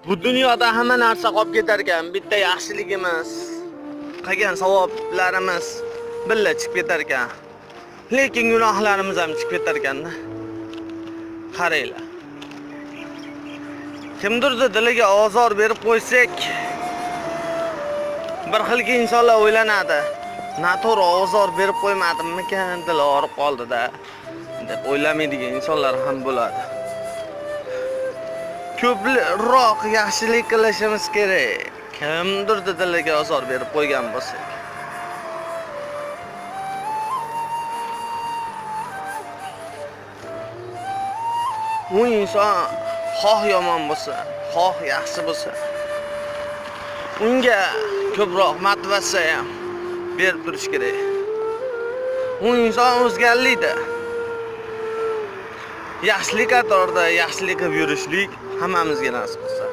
Bu dunyoda hamma narsa qolib ketar ekan, bitta yaxshiligimiz, qilgan savoblarimiz billa chiqib ketar ekan. Lekin gunohlarimiz ham chiqib ketar ekanda. Qaranglar. Kimdirdir diliga ozor berib qo'ysak, bir xilga insonlar o'ylanadi. Noto'g'ri ozor berib qo'ymadimmikan, dili og'rib qoldi-da deb o'ylamaydigan insonlar ham bo'ladi. Ko'proq yaxshilik qilishimiz kerak. Kimdirdir diliga ozor berib qo'ygan bo'lsak. Bu inson xoh yomon bo'lsa, xoh yaxshi bo'lsa, unga ko'proq motivatsiya ham berib turish kerak. U inson o'zgarlikda. Yaxshilik qatorida yaxshilik qilib yurishlik hammamizga nasib qilsa.